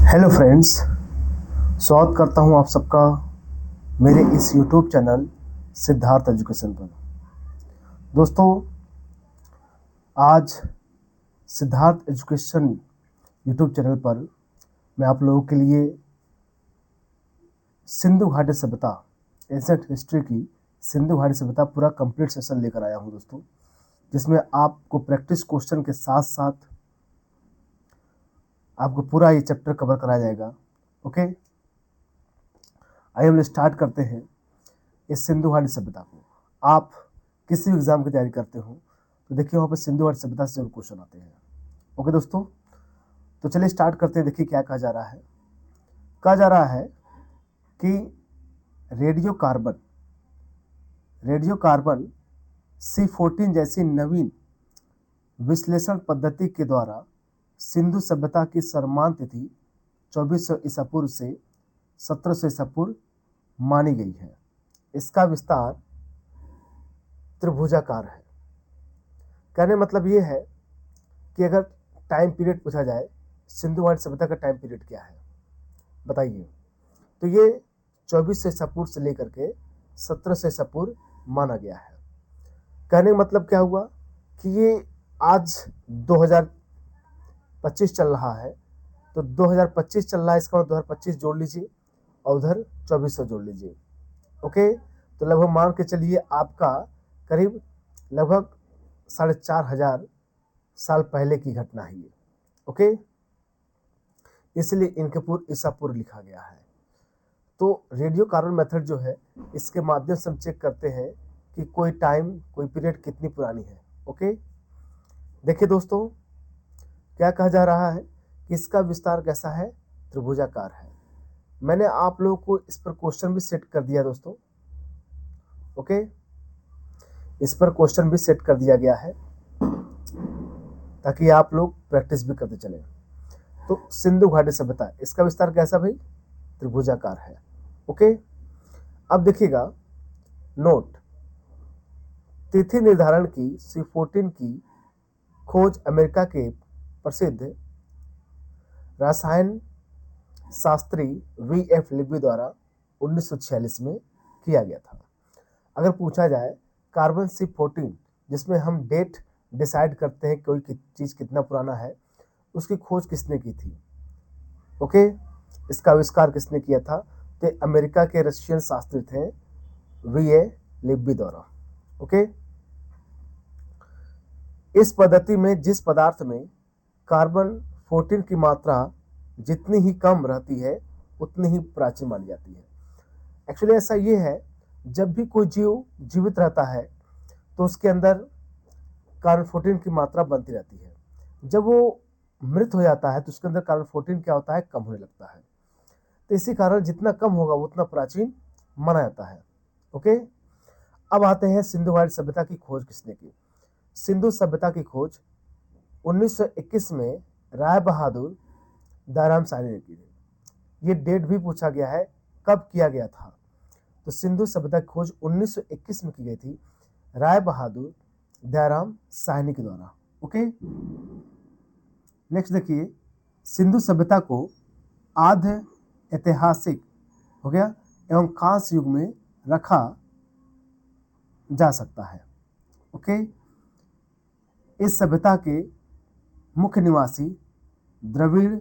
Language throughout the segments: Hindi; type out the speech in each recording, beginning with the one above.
हेलो फ्रेंड्स, स्वागत करता हूं आप सबका मेरे इस यूट्यूब चैनल सिद्धार्थ एजुकेशन पर। दोस्तों, आज सिद्धार्थ एजुकेशन यूट्यूब चैनल पर मैं आप लोगों के लिए सिंधु घाटी सभ्यता, एंशिएंट हिस्ट्री की सिंधु घाटी सभ्यता पूरा कंप्लीट सेशन लेकर आया हूं दोस्तों, जिसमें आपको प्रैक्टिस क्वेश्चन के साथ साथ आपको पूरा ये चैप्टर कवर कराया जाएगा। ओके, आइए हम स्टार्ट करते हैं इस सिंधु घाटी सभ्यता को। आप किसी भी एग्जाम की तैयारी करते हो तो देखिए वहाँ पर सिंधु घाटी सभ्यता से जरूर क्वेश्चन आते हैं। ओके दोस्तों, तो चलिए स्टार्ट करते हैं। देखिए क्या कहा जा रहा है। कहा जा रहा है कि रेडियो कार्बन C14 जैसी नवीन विश्लेषण पद्धति के द्वारा सिंधु सभ्यता की सर्वमान्य तिथि 2400 ईसा पूर्व से 1700 ईसा पूर्व मानी गई है। इसका विस्तार त्रिभुजाकार है। कहने मतलब ये है कि अगर टाइम पीरियड पूछा जाए, सिंधु घाटी सभ्यता का टाइम पीरियड क्या है बताइए, तो ये 2400 ईसा पूर्व से लेकर के 1700 ईसा पूर्व माना गया है। कहने का मतलब क्या हुआ कि ये आज 2025 चल रहा है, तो 2025 चल रहा है, इसका मतलब 2025 जोड़ लीजिए और उधर 2400 जोड़ लीजिए। ओके, तो लगभग मान के चलिए आपका करीब लगभग 4500 साल पहले की घटना है ये। ओके, इसलिए इनके पूर्व ईसा पूर्व लिखा गया है। तो रेडियो कार्बन मेथड जो है, इसके माध्यम से हम चेक करते हैं कि कोई टाइम, कोई पीरियड कितनी पुरानी है। ओके, देखिए दोस्तों, क्या कहा जा रहा है कि इसका विस्तार कैसा है, त्रिभुजाकार है। मैंने आप लोगों को इस पर क्वेश्चन भी सेट कर दिया दोस्तों। ओके, इस पर क्वेश्चन भी सेट कर दिया गया है ताकि आप लोग प्रैक्टिस भी करते चले। तो सिंधु घाटी सभ्यता, इसका विस्तार कैसा भाई, त्रिभुजाकार है। ओके, अब देखिएगा नोट, तिथि निर्धारण की C14 की खोज अमेरिका के प्रसिद्ध रसायन शास्त्री V.F. लिब्बी द्वारा 1946 में किया गया था। अगर पूछा जाए कार्बन C14, जिसमें हम डेट डिसाइड करते हैं कोई चीज़ कितना पुराना है, उसकी खोज किसने की थी। ओके, इसका आविष्कार किसने किया था, तो अमेरिका के रशियन शास्त्री थे V.A. लिब्बी द्वारा। ओके, इस पद्धति में जिस पदार्थ में कार्बन 14 की मात्रा जितनी ही कम रहती है उतनी ही प्राचीन मानी जाती है। एक्चुअली ऐसा ये है, जब भी कोई जीव जीवित रहता है तो उसके अंदर कार्बन 14 की मात्रा बनती रहती है। जब वो मृत हो जाता है तो उसके अंदर कार्बन 14 क्या होता है, कम होने लगता है। तो इसी कारण जितना कम होगा उतना प्राचीन माना जाता है। ओके, अब आते हैं सिंधु घाटी सभ्यता की खोज किसने की। सिंधु सभ्यता की खोज 1921 में राय बहादुर दयाराम साहनी ने की। ये डेट भी पूछा गया है, कब किया गया था, तो सिंधु सभ्यता की खोज 1921 में की गई थी राय बहादुर दयाराम साहनी के द्वारा। ओके, नेक्स्ट देखिए, सिंधु सभ्यता को आद्य ऐतिहासिक हो गया एवं खास युग में रखा जा सकता है। ओके, इस सभ्यता के मुख्य निवासी द्रविड़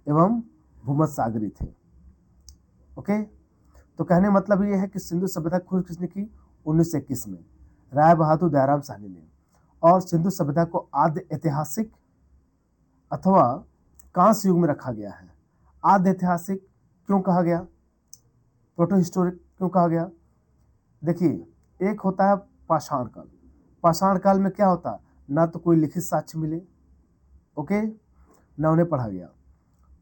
एवं भूमध्यसागरी थे। ओके, तो कहने मतलब ये है कि सिंधु सभ्यता की खोज किसने की, 1921 में राय बहादुर दयाराम साहनी ने। और सिंधु सभ्यता को आद्य ऐतिहासिक अथवा कांस्य युग में रखा गया है। आद्य ऐतिहासिक क्यों कहा गया, प्रोटो हिस्टोरिक क्यों कहा गया, देखिए एक होता है पाषाण काल। पाषाण काल में क्या होता, ना तो कोई लिखित साक्ष्य मिले, ओके, ना उन्हें पढ़ा गया,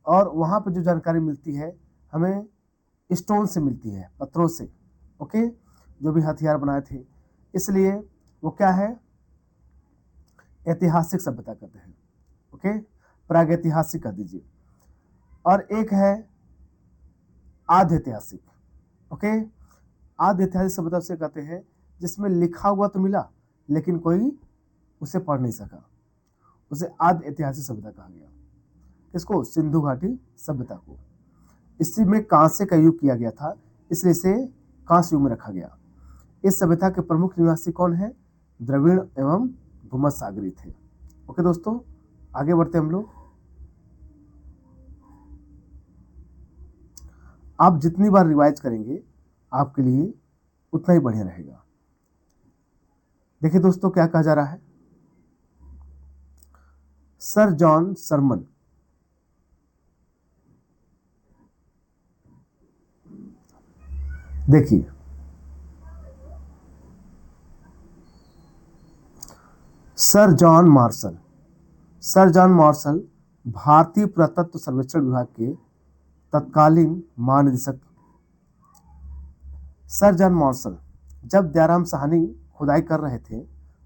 और वहाँ पर जो जानकारी मिलती है हमें स्टोन से मिलती है, पत्थरों से। ओके, जो भी हथियार बनाए थे, इसलिए वो क्या है, ऐतिहासिक सभ्यता कहते हैं। ओके, प्रागैतिहासिक कह दीजिए। और एक है आद्य ऐतिहासिक। ओके, आद्य ऐतिहासिक सभ्यता से कहते हैं जिसमें लिखा हुआ तो मिला लेकिन कोई उसे पढ़ नहीं सका, उसे आद्य ऐतिहासिक सभ्यता कहा गया। किसको? सिंधु घाटी सभ्यता को। इसी में कांस्य का युग किया गया था, इसलिए इसे कांस्य युग में रखा गया। इस सभ्यता के प्रमुख निवासी कौन है? द्रविड़ एवं भूमध्यसागरीय थे। ओके दोस्तों, आगे बढ़ते हम लोग। आप जितनी बार रिवाइज करेंगे आपके लिए उतना ही बढ़िया रहेगा। देखिए दोस्तों क्या कहा जा रहा है, सर जॉन सरमन देखिए सर जॉन मार्शल भारतीय पुरातत्व सर्वेक्षण विभाग के तत्कालीन महानिदेशक। सर जॉन मार्शल जब दयाराम साहनी खुदाई कर रहे थे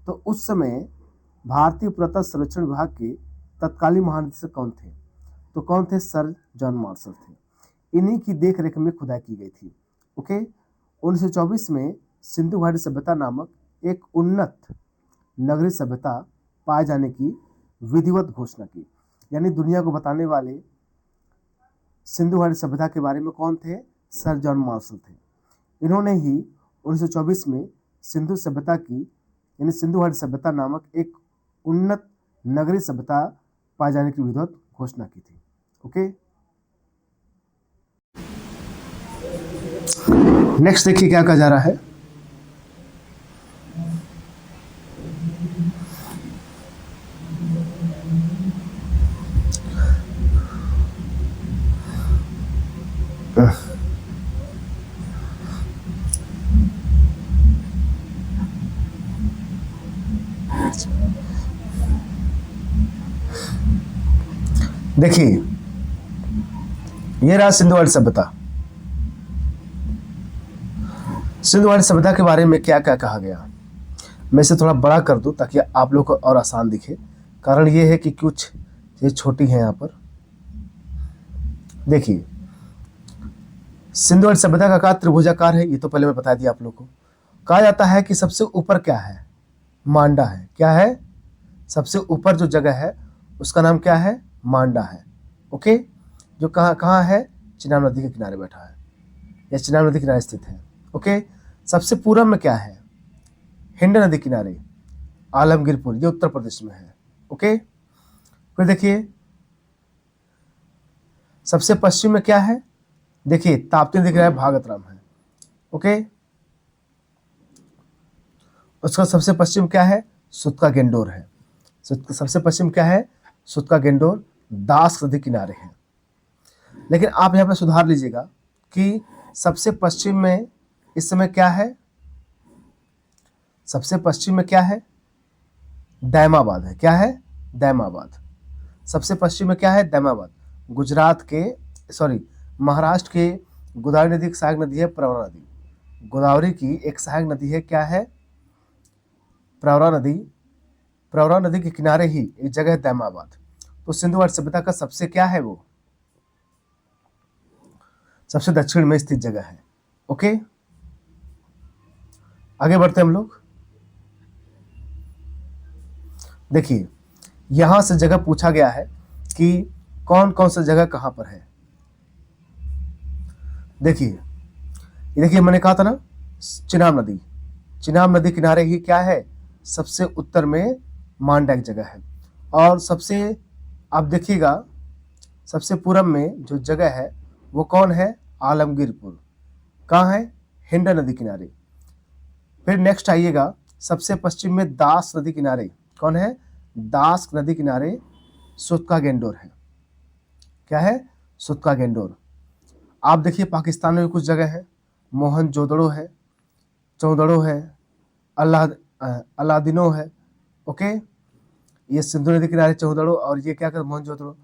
तो उस समय भारतीय पुरातत्व सर्वेक्षण विभाग के तत्कालीन महानिदेशक कौन थे? तो कौन थे? सर जॉन मार्शल थे। इन्हीं की देख रेख में खुदाई की गई थी। ओके, 1924 में सिंधु घाटी सभ्यता नामक एक उन्नत नगरीय सभ्यता पाए जाने की विधिवत घोषणा की। यानी दुनिया को बताने वाले सिंधु घाटी सभ्यता के बारे में कौन थे? सर जॉन मार्शल थे। इन्होंने ही 1924 में सिंधु सभ्यता की यानी सिंधु घाटी सभ्यता नामक एक उन्नत नगरीय सभ्यता पाए जाने की विधिवत घोषणा की थी। ओके, नेक्स्ट देखिए क्या कहा जा रहा है, देखिए ये रहा सिंधु घाटी सभ्यता। सिंधु घाटी सभ्यता के बारे में क्या क्या कहा गया, मैं इसे थोड़ा बड़ा कर दूं ताकि आप लोग को और आसान दिखे। कारण ये है कि कुछ ये छोटी है यहाँ पर। देखिए सिंधु घाटी सभ्यता का आकार त्रिभुजाकार है, ये तो पहले मैं बता दिया आप लोग को। कहा जाता है कि सबसे ऊपर क्या है? मांडा है। क्या है? सबसे ऊपर जो जगह है उसका नाम क्या है? मांडा है। ओके, जो कहाँ है? चिनाब नदी के किनारे बैठा है या चिनाब नदी के किनारे स्थित है। ओके, सबसे पूरब में क्या है? हिंड नदी किनारे आलमगीरपुर, ये उत्तर प्रदेश में है। ओके, फिर देखिए सबसे पश्चिम में क्या है? देखिए ताप्ती दिख रहा है, भागतराम है। ओके, उसका सबसे पश्चिम क्या है? सुतका गेंडोर है। सबसे पश्चिम क्या है? सुतका गेंडोर दास नदी किनारे है। लेकिन आप यहाँ पे सुधार लीजिएगा कि सबसे पश्चिम में इस समय क्या है? सबसे पश्चिम में क्या है? दैमाबाद है। क्या है? दैमाबाद। सबसे पश्चिम में क्या है? दैमाबाद। गुजरात के महाराष्ट्र के गोदावरी नदी की सहायक नदी है प्रवरा नदी। गोदावरी की एक सहायक नदी है, क्या है? प्रवरा नदी। प्रवरा नदी के किनारे ही एक जगह है दैमाबाद। तो सिंधु घाटी सभ्यता का सबसे क्या है? वो सबसे दक्षिण में स्थित जगह है। ओके, आगे बढ़ते हम लोग। देखिए यहां से जगह पूछा गया है कि कौन कौन सा जगह कहां पर है। देखिए मैंने कहा था ना, चिनाब नदी किनारे ही क्या है? सबसे उत्तर में मांडा एक जगह है। और सबसे आप देखिएगा सबसे पूरब में जो जगह है वो कौन है? आलमगीरपुर। कहाँ है? हिंड नदी किनारे। फिर नेक्स्ट आइएगा, सबसे पश्चिम में दास नदी किनारे कौन है? दास नदी किनारे सुतका गेंडोर है। क्या है? सुतका गेंडोर। आप देखिए पाकिस्तान में भी कुछ जगह है, मोहनजोदड़ो है, चौदड़ो है, अलादीनो है। ओके, ये सिंधु नदी किनारे चौदड़ो, और ये क्या कर मोहनजोदड़ो।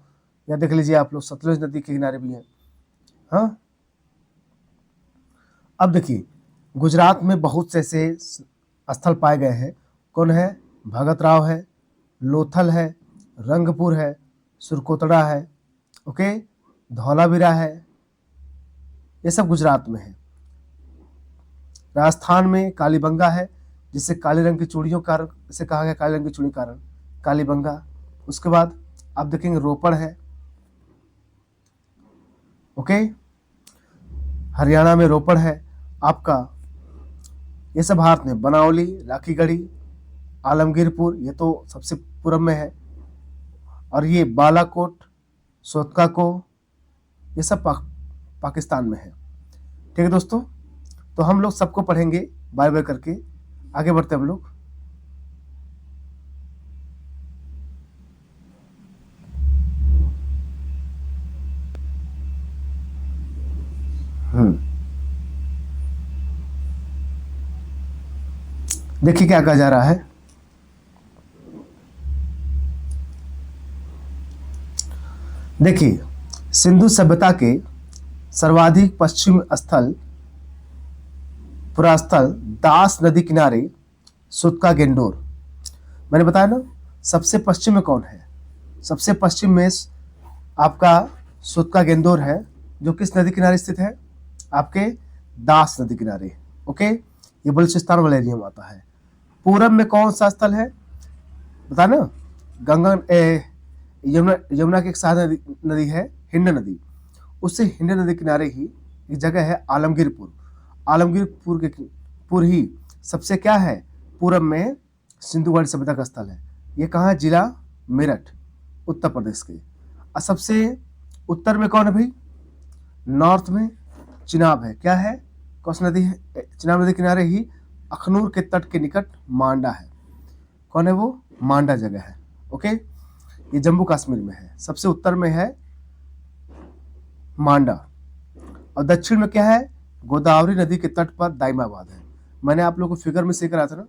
यहाँ देख लीजिए आप लोग, सतलुज नदी के किनारे भी है। हाँ, अब देखिए गुजरात में बहुत से ऐसे स्थल पाए गए हैं। कौन है? भगत राव है, लोथल है, रंगपुर है, सुरकोतड़ा है। ओके, धौलावीरा है, ये सब गुजरात में है। राजस्थान में कालीबंगा है, जिसे काले रंग की चूड़ियों कारण इसे कहा गया, काले रंग की चूड़ी कारण कालीबंगा। उसके बाद आप देखेंगे रोपड़ है, ओके। हरियाणा में रोपड़ है आपका। ये सब भारत में बनावली, राखीगढ़ी, आलमगीरपुर, ये तो सबसे पूरब में है। और ये बालाकोट, सोतकाको, ये सब पाकिस्तान में है। ठीक है दोस्तों, तो हम लोग सबको पढ़ेंगे बाय बाय करके। आगे बढ़ते हम लोग। देखिए क्या कहा जा रहा है। देखिए, सिंधु सभ्यता के सर्वाधिक पश्चिम स्थल पुरास्थल दास नदी किनारे सुतका गेंडोर। मैंने बताया ना, सबसे पश्चिम में कौन है? सबसे पश्चिम में आपका सुतका गेंदोर है, जो किस नदी किनारे स्थित है? आपके दास नदी किनारे। ओके, ये बलूचिस्तान वाला एरिया में आता है। पूरब में कौन सा स्थल है बता ना? गंगा यमुना की एक सहायक नदी है हिंड नदी। उससे हिंड नदी किनारे ही एक जगह है आलमगीरपुर। आलमगीरपुर ही सबसे क्या है, पूरब में सिंधु घाटी सभ्यता का स्थल है। ये कहाँ है? जिला मेरठ, उत्तर प्रदेश के। और सबसे उत्तर में कौन है भाई? नॉर्थ में चिनाब है। क्या है? कौन सी नदी है? चिनाब नदी किनारे ही अखनूर के तट के निकट मांडा है। कौन है वो? मांडा जगह है। ओके, ये जम्मू कश्मीर में है। सबसे उत्तर में है मांडा। और दक्षिण में क्या है? गोदावरी नदी के तट पर दाइमाबाद है। मैंने आप लोगों को फिगर में से करा था ना।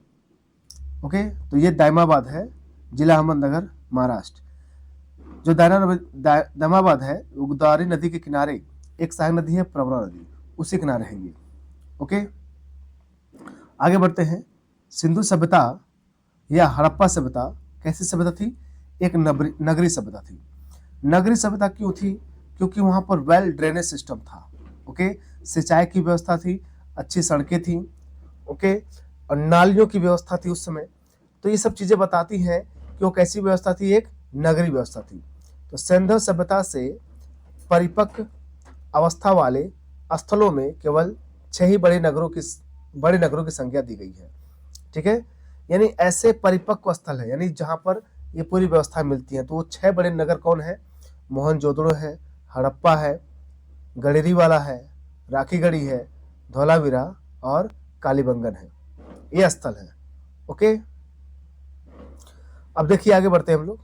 ओके, तो ये दाइमाबाद है, जिला अहमदनगर, महाराष्ट्र। जो दाइमाबाद है वो गोदावरी नदी के किनारे एक सहायक नदी है प्रवरा नदी, उसी किनारे है ये। ओके, आगे बढ़ते हैं। सिंधु सभ्यता या हड़प्पा सभ्यता कैसी सभ्यता थी? एक नगरी सभ्यता थी। नगरी सभ्यता क्यों थी? क्योंकि वहां पर वेल ड्रेनेज सिस्टम था। ओके, सिंचाई की व्यवस्था थी, अच्छी सड़कें थी। ओके, और नालियों की व्यवस्था थी उस समय। तो ये सब चीजें बताती हैं कि वो कैसी व्यवस्था थी, एक नगरी व्यवस्था थी। तो सिंधु सभ्यता से परिपक्व अवस्था वाले स्थलों में केवल 6 ही बड़े नगरों की संख्या दी गई है। ठीक है, यानी ऐसे परिपक्व स्थल है, यानी जहां पर ये पूरी व्यवस्था मिलती है। तो वो 6 बड़े नगर कौन है? मोहनजोदड़ो है, हड़प्पा है, गडेरीवाला है, राखीगढ़ी है, धौलावीरा और कालीबंगन है। ये स्थल है। ओके, अब देखिए आगे बढ़ते हैं हम लोग।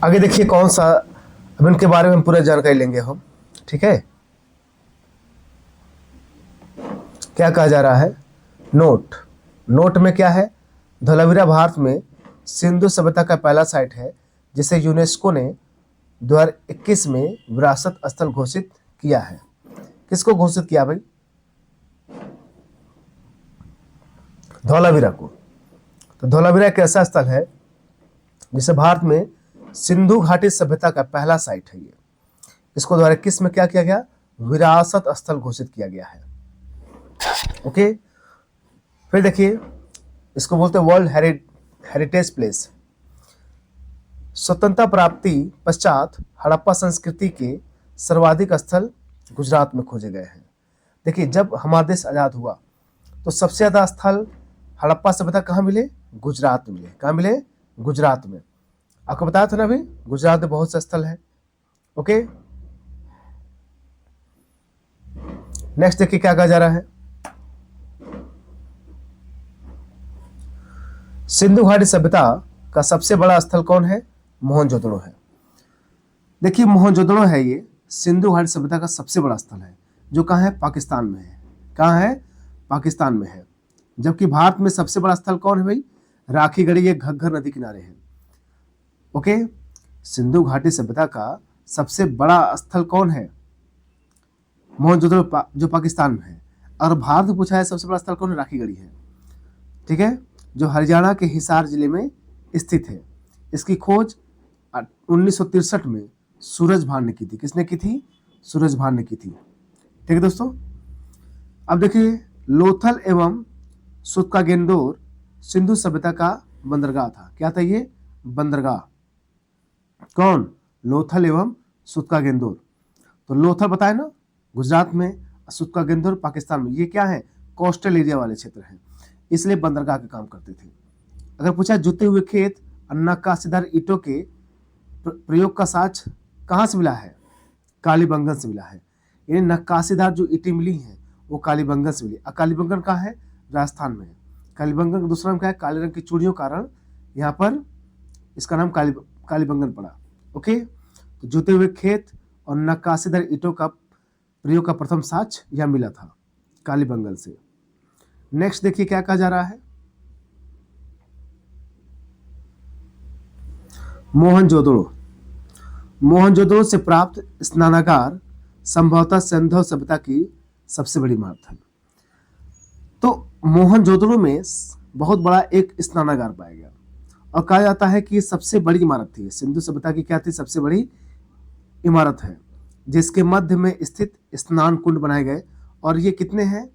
आगे देखिए कौन सा, अब इनके बारे में पूरा जानकारी लेंगे हम। ठीक है, क्या कहा जा रहा है? नोट में क्या है? धौलावीरा भारत में सिंधु सभ्यता का पहला साइट है जिसे यूनेस्को ने 2021 में विरासत स्थल घोषित किया है। किसको घोषित किया भाई? धौलावीरा को। तो धौलावीरा एक ऐसा स्थल है जिसे भारत में सिंधु घाटी सभ्यता का पहला साइट है। ये इसको 2021 में क्या किया गया? विरासत स्थल घोषित किया गया है। ओके, फिर देखिए, इसको बोलते हैं वर्ल्ड हेरिटेज प्लेस। स्वतंत्रता प्राप्ति पश्चात हड़प्पा संस्कृति के सर्वाधिक स्थल गुजरात में खोजे गए हैं। देखिए, जब हमारा देश आजाद हुआ तो सबसे ज्यादा स्थल हड़प्पा सभ्यता कहाँ मिले? गुजरात में मिले। कहाँ मिले? गुजरात में। आपको बताया था ना अभी, गुजरात में बहुत से स्थल है। ओके, नेक्स्ट देखिए क्या कहा जा रहा है। सिंधु घाटी सभ्यता का सबसे बड़ा स्थल कौन है? मोहनजोदड़ो है। देखिए, मोहनजोदड़ो है ये सिंधु घाटी सभ्यता का सबसे बड़ा स्थल है, जो कहाँ है? पाकिस्तान में है। कहाँ है? पाकिस्तान में है। जबकि भारत में सबसे बड़ा स्थल कौन है भाई? राखीगढ़ी, ये घग्गर नदी किनारे है। ओके, सिंधु घाटी सभ्यता का सबसे बड़ा स्थल कौन है? मोहनजोदड़ो, जो पाकिस्तान में है। और भारत में पूछा है सबसे बड़ा स्थल कौन है? राखीगढ़ी है। ठीक है, जो हरियाणा के हिसार जिले में स्थित है। इसकी खोज 1963 में सूरज भान ने की थी। किसने की थी? सूरज भान ने की थी। ठीक है दोस्तों, अब देखिए, लोथल एवं सुत्कागेंदोर सिंधु सभ्यता का बंदरगाह था। क्या था ये? बंदरगाह। कौन? लोथल एवं सुत्कागेंदोर। तो लोथल बताए ना गुजरात में, सुत्कागेंदोर पाकिस्तान में। ये क्या है? कोस्टल एरिया वाले क्षेत्र हैं, इसलिए बंदरगाह का काम करते थे। अगर पूछा जुते हुए खेत और नक्काशीदार ईंटों के प्रयोग का साक्ष्य कहाँ से मिला है? कालीबंगन से मिला है। यानी नक्काशीदार जो ईंटें मिली हैं वो कालीबंगन से मिली। कालीबंगन कहाँ है? राजस्थान में है। कालीबंगन का दूसरा नाम क्या है? काले रंग की चूड़ियों के कारण यहाँ पर इसका नाम कालीबंगन पड़ा। ओके, तो जुते हुए खेत और नक्काशीदार ईंटों का प्रयोग का प्रथम साक्ष्य यह मिला था कालीबंगन से। नेक्स्ट देखिए क्या कहा जा रहा है। मोहनजोदड़ो। मोहनजोदड़ो से प्राप्त स्नानागार संभवतः सिंधु सभ्यता की सबसे बड़ी इमारत है। तो मोहनजोदड़ो में बहुत बड़ा एक स्नानागार पाया गया और कहा जाता है कि सबसे बड़ी इमारत थी सिंधु सभ्यता की। क्या थी? सबसे बड़ी इमारत है, जिसके मध्य में स्थित स्नान कुंड बनाए गए। और ये कितने हैं?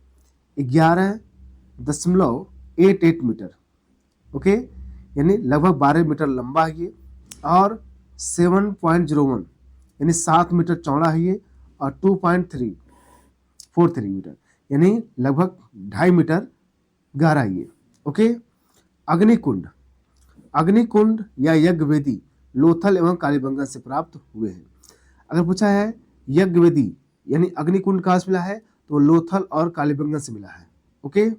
11.88 मीटर। ओके, यानी लगभग 12 मीटर लंबा है ये, और 7.01 यानी 7 मीटर चौड़ा है ये, और 2.343 मीटर यानी लगभग 2.5 मीटर गहरा है ये। ओके, अग्निकुंड। अग्निकुंड या यज्ञ वेदी लोथल एवं कालीबंगन से प्राप्त हुए हैं। अगर पूछा है यज्ञ वेदी यानी अग्निकुंड कहाँ से मिला है, तो लोथल और कालीबंगन से मिला है। ओके,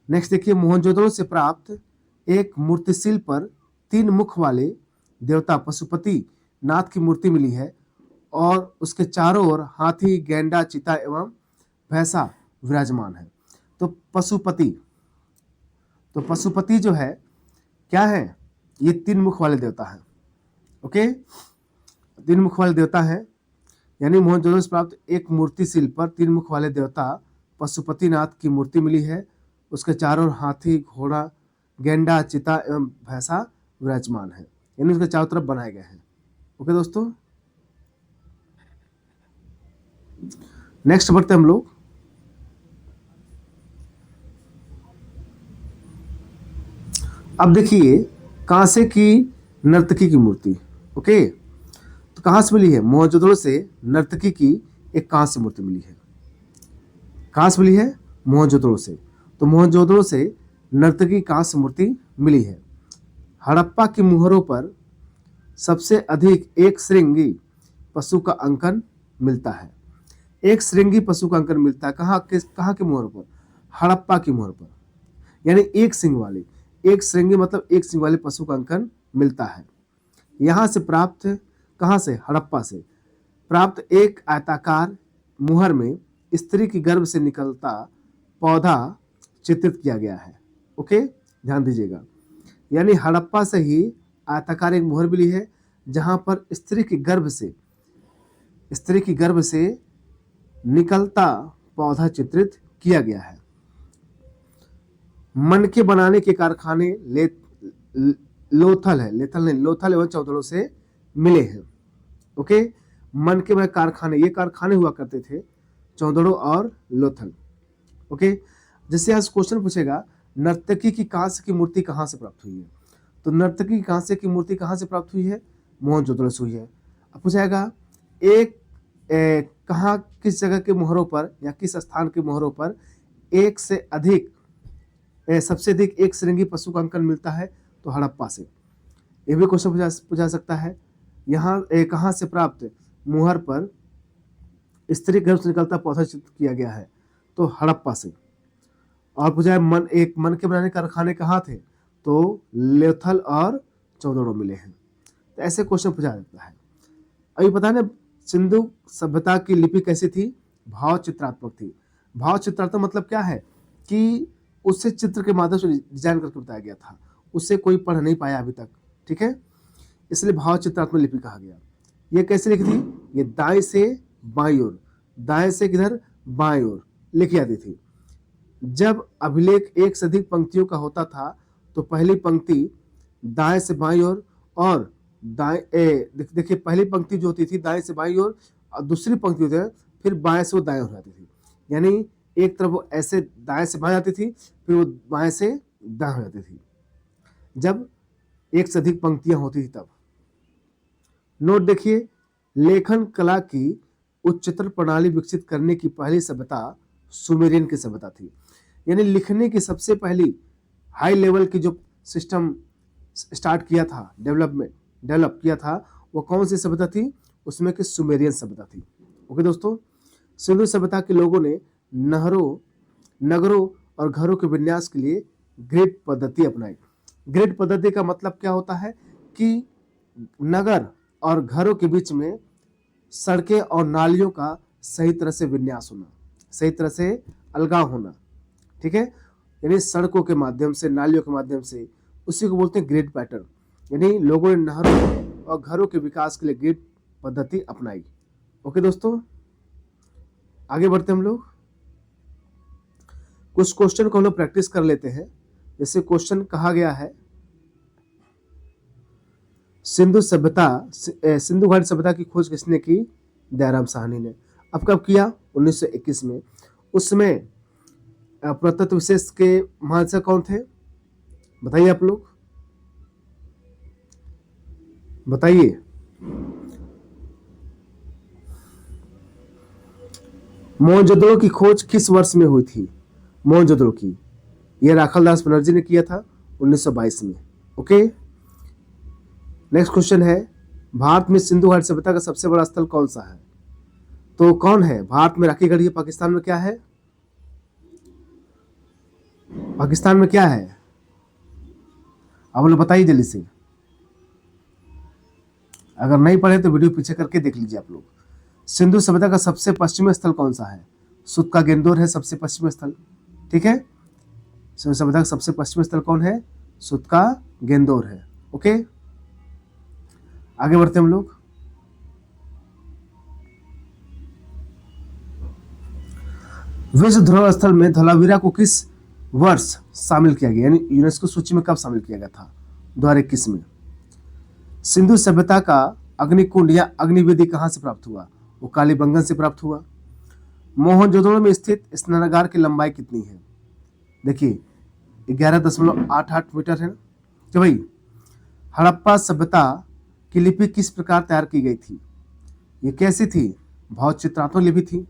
नेक्स्ट देखिए, मोहनजोदड़ो से प्राप्त एक मूर्तिशिल्प पर 3 मुख वाले देवता पशुपति नाथ की मूर्ति मिली है, और उसके चारों ओर हाथी, गैंडा, चीता एवं भैंसा विराजमान है। तो पशुपति जो है क्या है? ये 3 मुख वाले देवता हैं। ओके, 3 मुख वाले देवता हैं, यानी मोहनजोदड़ो से प्राप्त एक मूर्ति शिल्प पर 3 मुख वाले देवता पशुपतिनाथ की मूर्ति मिली है। उसके चारों ओर हाथी, घोड़ा, गेंडा, चिता एवं भैंसा विराजमान है, यानी उसके चारों तरफ बनाए गए हैं। ओके दोस्तों, नेक्स्ट बढ़ते हम लोग। अब देखिए कांसे की नर्तकी की मूर्ति। ओके, तो कहाँ से मिली है? मोहनजोदड़ो से नर्तकी की एक कांस्य मूर्ति मिली है। कहाँ से मिली है? मोहनजोदड़ो से। तो मोहनजोदड़ो से नर्तकी कांस्य मूर्ति मिली है। हड़प्पा की मुहरों पर सबसे अधिक एक श्रृंगी पशु का अंकन मिलता है। एक श्रृंगी पशु का अंकन मिलता है कहाँ के मुहरों पर? हड़प्पा की मुहर पर, यानी एक सिंह वाले, एक श्रृंगी मतलब एक सिंह वाले पशु का अंकन मिलता है। यहाँ से प्राप्त, कहाँ से? हड़प्पा से प्राप्त एक आयताकार मुहर में स्त्री की गर्भ से निकलता पौधा चित्रित किया गया है। ओके, ध्यान दीजिएगा, यानी हड़प्पा से ही आयताकार एक मुहर मिली है जहां पर स्त्री की गर्भ से निकलता पौधा चित्रित किया गया है। मनके बनाने के कारखाने लोथल एवं चौदड़ो से मिले हैं। ओके, मनके में कारखाने, ये कारखाने हुआ करते थे चौदड़ो और लोथल। ओके, जैसे आज क्वेश्चन पूछेगा नर्तकी की कांस्य की मूर्ति कहाँ से प्राप्त हुई है, तो नर्तकी की कांस्य की मूर्ति कहाँ से प्राप्त हुई है? मोहनजोदड़ो से हुई है। अब पूछाएगा कहाँ, किस जगह के मोहरों पर या किस स्थान के मोहरों पर एक से अधिक सबसे अधिक एक श्रृंगी पशु का अंकन मिलता है, तो हड़प्पा से। ये भी क्वेश्चन पूछा सकता है। यहाँ कहाँ से प्राप्त मुहर पर स्त्री गर्भ से निकलता पौधा चित्रित किया गया है, तो हड़प्पा से। और पूछा है मन के बनाने कारखाने कहाँ थे, तो लोथल और चौदड़ो मिले हैं। तो ऐसे क्वेश्चन पूछा जाता है। अभी पता है ना सिंधु सभ्यता की लिपि कैसी थी? भाव चित्रात्मक थी। भाव चित्रात्मक मतलब क्या है कि उससे चित्र के माध्यम से डिजाइन करके बताया गया था, उससे कोई पढ़ नहीं पाया अभी तक। ठीक है, इसलिए भाव चित्रात्मक लिपि कहा गया। ये कैसे लिखी थी? ये दाएं से बाईं ओर, दाएं से किधर? बाईं ओर लिखी जाती थी। जब अभिलेख एक से अधिक पंक्तियों का होता था तो पहली पंक्ति दाएं से बाईं ओर और देखिए पहली पंक्ति जो होती थी दाएं से बाईं ओर और दूसरी पंक्ति होती है फिर बाएं से वो दाएं हो जाती थी। यानी एक तरफ वो ऐसे दाएं से बाएं जाती थी, फिर वो बाएं से दाएं हो जाती थी, जब एक से अधिक पंक्तियां होती थी तब। नोट देखिए, लेखन कला की उच्चतर प्रणाली विकसित करने की पहली सभ्यता सुमेरियन की सभ्यता थी। यानी लिखने की सबसे पहली हाई लेवल की जो सिस्टम स्टार्ट किया था, डेवलप किया था, वो कौन सी सभ्यता थी? उसमें की सुमेरियन सभ्यता थी। ओके दोस्तों, सिंधु सभ्यता के लोगों ने नगरों और घरों के विन्यास के लिए ग्रिड पद्धति अपनाई। ग्रिड पद्धति का मतलब क्या होता है कि नगर और घरों के बीच में सड़कें और नालियों का सही तरह से विन्यास होना, सही तरह से अलगाव होना, ठीक है। यानी सड़कों के माध्यम से, नालियों के माध्यम से, उसी को बोलते हैं ग्रिड पैटर्न। यानी लोगों ने नहरों और घरों के विकास के लिए ग्रिड पद्धति अपनाई। ओके दोस्तों, आगे बढ़ते हम लोग। कुछ क्वेश्चन को हम लोग प्रैक्टिस कर लेते हैं। जैसे क्वेश्चन कहा गया है, सिंधु घाटी सभ्यता की खोज किसने की? दयाराम साहनी ने। अब कब किया? 1921 में। उसमें पुरातत्व विशेष के महानिदेशक कौन थे? बताइए आप लोग, बताइए। मोहनजोदड़ो की खोज किस वर्ष में हुई थी? मोहनजोदड़ो की, यह राखालदास बनर्जी ने किया था 1922 में। ओके, नेक्स्ट क्वेश्चन है, भारत में सिंधु घाटी सभ्यता का सबसे बड़ा स्थल कौन सा है? तो कौन है? भारत में राखी गढ़ी है, पाकिस्तान में क्या है? पाकिस्तान में क्या है? आप लोग बताइए जल्दी से। अगर नहीं पढ़े तो वीडियो पीछे करके देख लीजिए आप लोग। सिंधु सभ्यता का सबसे पश्चिमी स्थल कौन सा है? सुत का गेंदोर है सबसे पश्चिमी स्थल, ठीक है। सिंधु सभ्यता का सबसे पश्चिमी स्थल कौन है? सुत का गेंदोर है। ओके, आगे बढ़ते हम लोग। विश्व धरोहर स्थल में धौलावीरा को किस वर्ष शामिल किया गया? यानी यूनेस्को सूची में कब शामिल किया गया था? 2021 में। सिंधु सभ्यता का अग्निकुंड या अग्निवेदी कहां से प्राप्त हुआ? वो कालीबंगन से प्राप्त हुआ। मोहनजोदड़ो में स्थित स्नानागार की लंबाई कितनी है? देखिए 11.88 मीटर है ना। तो भाई, हड़प्पा सभ्यता की लिपि किस प्रकार तैयार की गई थी? ये कैसी थी? बहुत चित्रात्मक लिपि थी।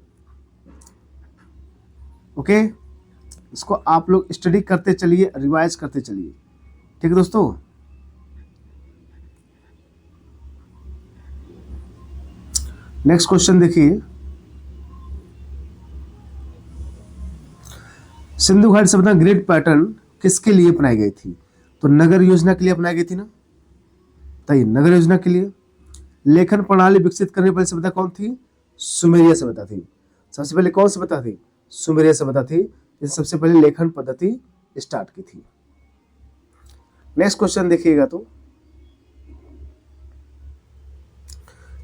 ओके, इसको आप लोग स्टडी करते चलिए, रिवाइज करते चलिए, ठीक है दोस्तों। नेक्स्ट क्वेश्चन देखिए, सिंधु घाटी सभ्यता ग्रिड पैटर्न किसके लिए अपनाई गई थी? तो नगर योजना के लिए अपनाई गई थी ना, बताइए। नगर योजना के लिए। लेखन प्रणाली विकसित करने वाली सभ्यता कौन थी? सुमेरिया सभ्यता थी। सबसे पहले कौन सभ्यता थी? सुमेरिया सभ्यता थी, जिसने सबसे पहले लेखन पद्धति स्टार्ट की थी। नेक्स्ट क्वेश्चन देखिएगा, तो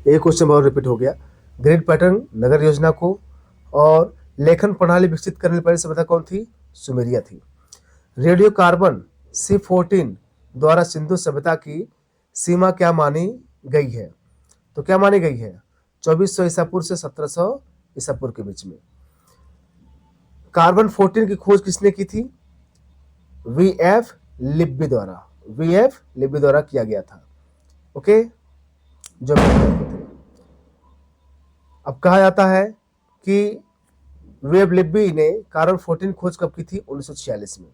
एक क्वेश्चन बहुत रिपीट हो गया। ग्रिड पैटर्न, नगर योजना को और लेखन प्रणाली विकसित करने वाली सभ्यता कौन थी? सुमेरिया थी। रेडियो कार्बन C14 द्वारा सिंधु सभ्यता की सीमा क्या मानी गई है? तो क्या मानी गई है? 2400 ईसा पूर्व से 1700 ईसा पूर्व के बीच में। कार्बन 14 की खोज किसने की थी? VF लिब्बी द्वारा किया गया था। ओके, जो अब कहा जाता है कि वेब लिब्बी ने कार्बन 14 खोज कब की थी? 1946 में।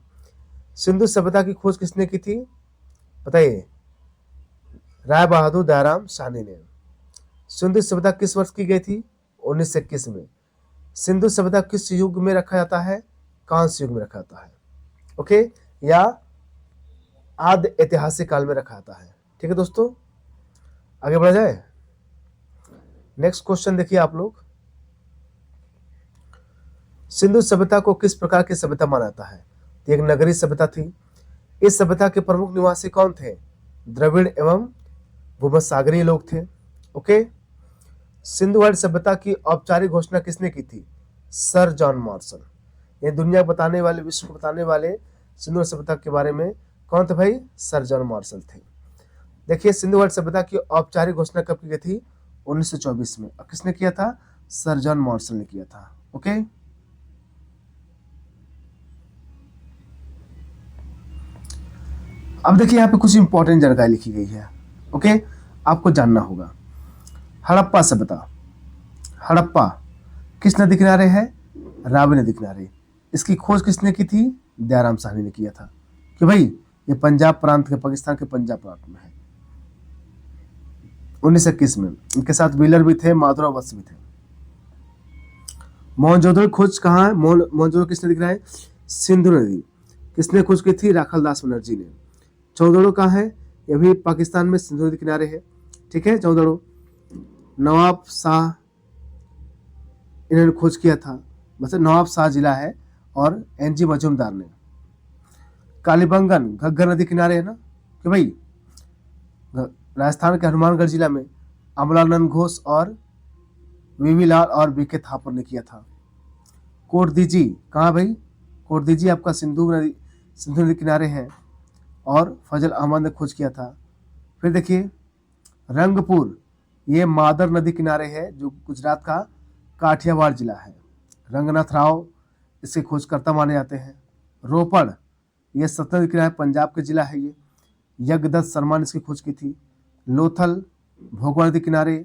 सिंधु सभ्यता की खोज किसने की थी? बताइए। राय बहादुर दयाराम साहनी ने। सिंधु सभ्यता किस वर्ष की गई थी? 1921 में। सिंधु सभ्यता किस युग में रखा जाता है? कांस्य युग में रखा जाता है। ओके, या आद्य ऐतिहासिक काल में रखा जाता है। ठीक है दोस्तों, आगे बढ़ा जाए। नेक्स्ट क्वेश्चन देखिए आप लोग, सिंधु सभ्यता को किस प्रकार की सभ्यता माना जाता है? तो एक नगरीय सभ्यता थी। इस सभ्यता के प्रमुख निवासी कौन थे? द्रविड़ एवं भूमध्यसागरीय लोग थे। ओके, सिंधु घाटी सभ्यता की औपचारिक घोषणा किसने की थी? Sir John Marshall. ये दुनिया को बताने वाले, विश्व को बताने वाले सिंधु सभ्यता के बारे में कौन थे भाई? सर जॉन मार्शल थे। देखिए, सिंधु घाटी सभ्यता की औपचारिक घोषणा कब की गई थी? 1924 में। और किसने किया था? सर जॉन मार्शल ने किया था। ओके, अब देखिए यहाँ पे कुछ इंपॉर्टेंट जानकारी लिखी गई है, ओके, आपको जानना होगा। हड़प्पा सभ्यता, हड़प्पा किस नदी किनारे है? रावी नदी किनारे। इसकी खोज किसने की थी? दयाराम साहनी ने किया था कि भाई ये पंजाब प्रांत के, पाकिस्तान के पंजाब प्रांत में है। 1921 में। इनके साथ व्हीलर भी थे, माधुरा वत्स भी थे। मोहनजोदड़ो खोज कहाँ है? मोहनजोदड़ो किसने दिख रहा है? सिंधु नदी। किसने खोज की थी? राखालदास बनर्जी ने। चौदड़ो कहाँ है? ये भी पाकिस्तान में सिंधु नदी किनारे है, ठीक है। चौदड़ो नवाब शाह इन्होंने खोज किया था, मतलब नवाब शाह जिला है, और एनजी मजूमदार ने। कालीबंगन घग्गर नदी किनारे है ना, कि भाई राजस्थान के हनुमानगढ़ जिला में अमलानंद घोष और वीवी लाल और बीके थापर ने किया था। कोटदीजी कहाँ भाई? कोटदीजी आपका सिंधु नदी किनारे है, और फजल अहमद ने खोज किया था। फिर देखिए रंगपुर, ये मादर नदी किनारे है, जो गुजरात का काठियावाड़ जिला है। रंगनाथ राव इसके खोजकर्ता माने जाते हैं। रोपड़, ये सतलज नदी किनारे पंजाब के जिला है ये। यज्ञदत्त शर्मा ने इसकी खोज की थी। लोथल भोगवा नदी किनारे,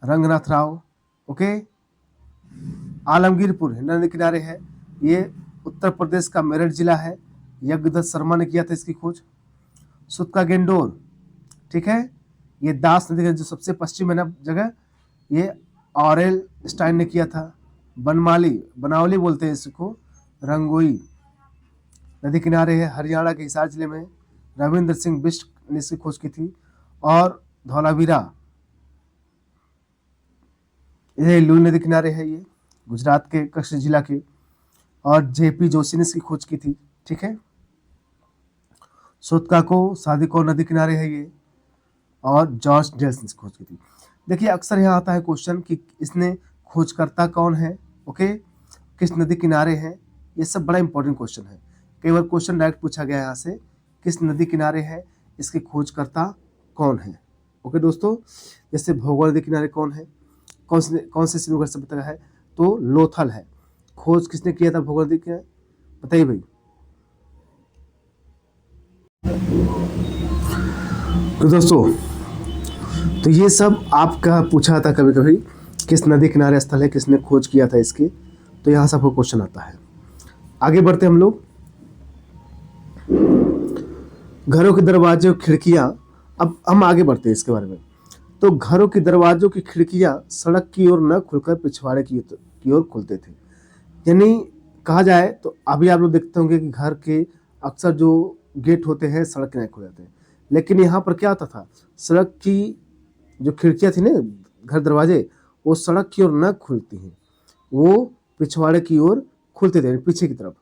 रंगनाथ राव, ओके। आलमगीरपुर हिंडा नदी किनारे है, ये उत्तर प्रदेश का मेरठ जिला है। यज्ञदत्त शर्मा ने किया था इसकी खोज। सुतका गेंडोर, ठीक है, ये दास नदी का जो सबसे पश्चिम है ना जगह, ये ऑरेल स्टाइन ने किया था। बनमाली, बनावली बोलते हैं इसको, रंगोई नदी किनारे है, हरियाणा के हिसार जिले में। रविंद्र सिंह बिष्ट ने इसकी खोज की थी। और धौलावीरा, ये लूल नदी किनारे है, ये गुजरात के कच्छ जिला के। और जेपी जोशी ने इसकी खोज की थी, ठीक है। सोतकाको सादिको नदी किनारे है ये, और जॉर्ज डेल्स ने खोज की थी। देखिए अक्सर यहाँ आता है क्वेश्चन कि इसने खोजकर्ता कौन है, ओके, किस नदी किनारे है, ये सब बड़ा इंपॉर्टेंट क्वेश्चन है। कई बार क्वेश्चन डायरेक्ट पूछा गया यहाँ से, किस नदी किनारे है, इसके खोजकर्ता कौन है, ओके दोस्तों। जैसे भोगवा नदी किनारे कौन है, कौन से सिंधु घाटी सभ्यता है? तो लोथल है। खोज किसने किया था भोगवा नदी के? बताइए भाई। तो दोस्तों, तो ये सब आपका पूछा था कभी कभी, किस नदी किनारे स्थल है, किसने खोज किया था इसकी, तो यहाँ से आपको क्वेश्चन आता है। आगे बढ़ते हम लोग। घरों के दरवाजे और खिड़कियां, अब हम आगे बढ़ते हैं इसके बारे में। तो घरों के दरवाजों की खिड़कियां सड़क की ओर न खुलकर पिछवाड़े की ओर खुलते थे। यानी कहा जाए तो अभी आप लोग देखते होंगे कि घर के अक्सर जो गेट होते हैं सड़क किनारे खुल जाते हैं, लेकिन यहाँ पर क्या होता था, सड़क की जो खिड़कियां थी ना, घर दरवाजे, वो सड़क की ओर न खुलती हैं, वो पिछवाड़े की ओर खुलते थे, पीछे की तरफ।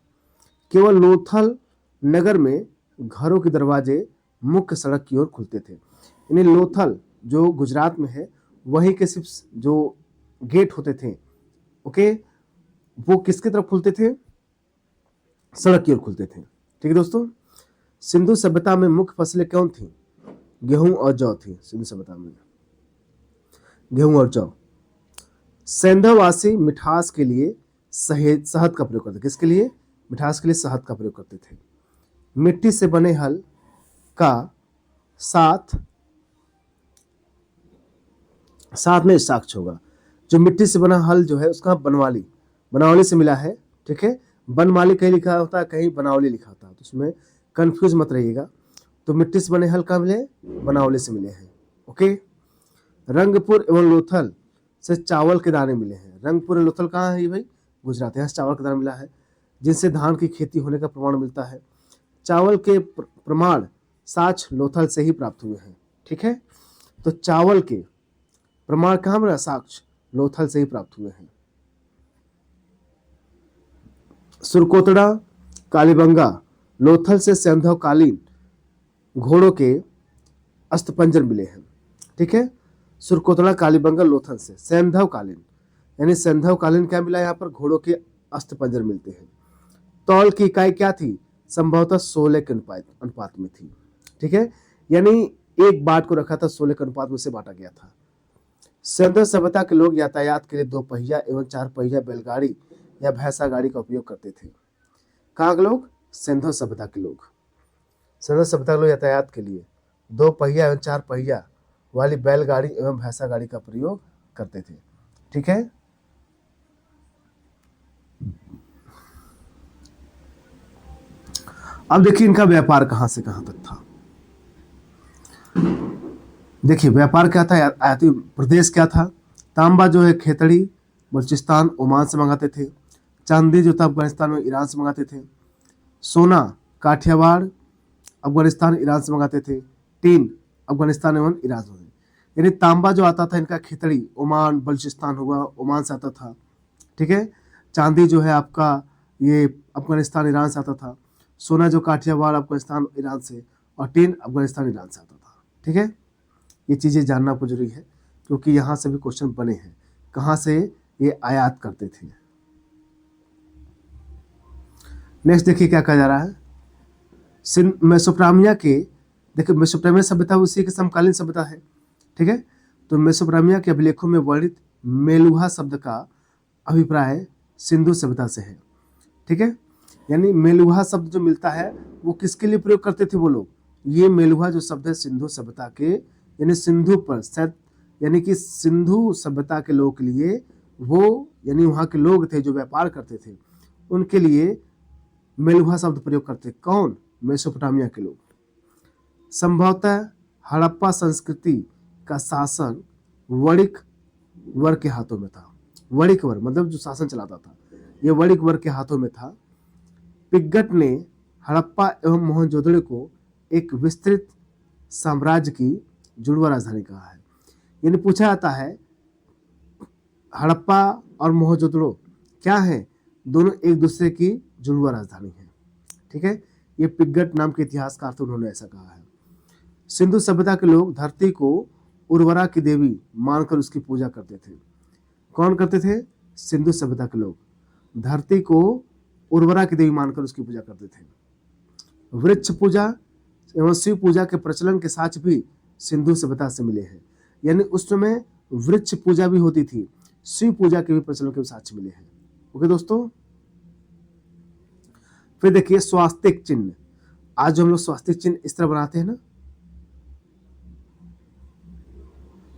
केवल लोथल नगर में घरों के दरवाजे मुख्य सड़क की ओर खुलते थे। यानी लोथल जो गुजरात में है, वहीं के सिर्फ जो गेट होते थे, ओके, वो किसकी तरफ खुलते थे? सड़क की ओर खुलते थे, ठीक है दोस्तों। सिंधु सभ्यता में मुख्य फसलें कौन थी? गेहूं और जौ थी सिंधु सभ्यता में, गेहूं और जौ। सेंधववासी मिठास के लिए शहद का प्रयोग करते। किसके लिए? मिठास के लिए शहद का प्रयोग करते थे। मिट्टी से बने हल का साथ में साक्ष होगा। जो मिट्टी से बना हल जो है उसका बनावली से मिला है, ठीक है। बनमाली कहीं लिखा होता है, कहीं बनावली लिखा होता है, तो उसमें कंफ्यूज मत रहिएगा। तो मिट्टी से बने हल कहाँ मिले? बनावली से मिले हैं, ओके। रंगपुर एवं लोथल से चावल के दाने मिले हैं। रंगपुर और लोथल कहाँ है भाई? गुजरात। यहाँ से चावल का दाना मिला है, जिनसे धान की खेती होने का प्रमाण मिलता है। चावल के प्रमाण साक्ष्य लोथल से ही प्राप्त हुए हैं, ठीक है। तो चावल के प्रमाण कहाँ मिला? साक्ष्य लोथल से ही प्राप्त हुए हैं। सुरकोतड़ा, कालीबंगा, लोथल से सैंधवकालीन घोड़ों के अस्थिपंजर मिले हैं, ठीक है। सुरकोतड़ा, कालीबंगा, लोथल से सैंधवकालीन, यानी सैंधवकालीन क्या मिला यहाँ पर? घोड़ों के अस्थिपंजर मिलते हैं। तौल की इकाई क्या थी? संभवतः 16 के अनुपात में थी, ठीक है। यानी एक बाट को रखा था, 16 के अनुपात में से बांटा गया था। सिंधु सभ्यता के लोग यातायात के लिए 2 पहिया एवं 4 पहिया बैलगाड़ी या भैंसा गाड़ी का उपयोग करते थे। कहाँ के लोग? सिंधु सभ्यता के लोग। सिंधु सभ्यता के लोग यातायात के लिए 2 पहिया एवं 4 पहिया वाली बैलगाड़ी एवं भैंसा गाड़ी का प्रयोग करते थे। ठीक है, अब देखिए इनका व्यापार कहां से कहां तक था। देखिए व्यापार क्या था, आयाती प्रदेश क्या था। तांबा जो है खेतड़ी बलूचिस्तान ओमान से मंगाते थे। चांदी जो था अफगानिस्तान में ईरान से मंगाते थे। सोना काठियावाड़ अफगानिस्तान ईरान से मंगाते थे। टीन अफगानिस्तान एवं ईरान से। यानी तांबा जो आता था इनका खेतड़ी ओमान बलूचिस्तान हुआ, ओमान से आता था। ठीक है, चांदी जो है आपका ये अफगानिस्तान ईरान से आता था। सोना जो काठियावाड़ अफगानिस्तान ईरान से, और टीन अफगानिस्तान ईरान से आता था। ठीक है, ये चीज़ें जानना आपको जरूरी है क्योंकि यहाँ से भी क्वेश्चन बने हैं, कहाँ से ये आयात करते थे। नेक्स्ट देखिए क्या कहा जा रहा है। मेसोपोटामिया के, देखिए मेसोपोटामिया सभ्यता उसी के समकालीन सभ्यता है। ठीक है, तो मेसोपोटामिया के अभिलेखों में वर्णित मेलुहा शब्द का अभिप्राय सिंधु सभ्यता से है। ठीक है, यानी मेलुहा शब्द जो मिलता है वो किसके लिए प्रयोग करते थे वो लोग। ये मेलुहा जो शब्द है सिंधु सभ्यता के, यानी सिंधु पर शायद, यानी कि सिंधु सभ्यता के लोगों के लिए वो, यानी वहाँ के लोग थे जो व्यापार करते थे, उनके लिए मेलुहा शब्द प्रयोग करते। कौन? मेसोपोटामिया के लोग। संभवतः हड़प्पा संस्कृति का शासन वणिक वर्ग के हाथों में था। वणिक वर्ग मतलब जो शासन चलाता था, ये वणिक वर्ग के हाथों में था। पिग्गट ने हड़प्पा एवं मोहनजोदड़ो को एक विस्तृत साम्राज्य की जुड़वा राजधानी कहा है। यानी पूछा जाता है हड़प्पा और मोहनजोदड़ो क्या है, दोनों एक दूसरे की जुड़वा राजधानी है। ठीक है, ये पिग्गट नाम के इतिहासकार थे, उन्होंने ऐसा कहा है। सिंधु सभ्यता के लोग धरती को उर्वरा की देवी मानकर उसकी पूजा करते थे। कौन करते थे? सिंधु सभ्यता के लोग धरती को उर्वरा की देवी मानकर उसकी पूजा करते थे। वृक्ष पूजा एवं शिव पूजा के प्रचलन के साक्ष्य भी सिंधु सभ्यता से मिले हैं। यानी उस समय वृक्ष पूजा भी होती थी, शिव पूजा के भी प्रचलन के साक्ष्य मिले हैं। ओके दोस्तों, फिर देखिए स्वास्तिक चिन्ह। आज जो हम लोग स्वास्तिक चिन्ह इस तरह बनाते हैं ना,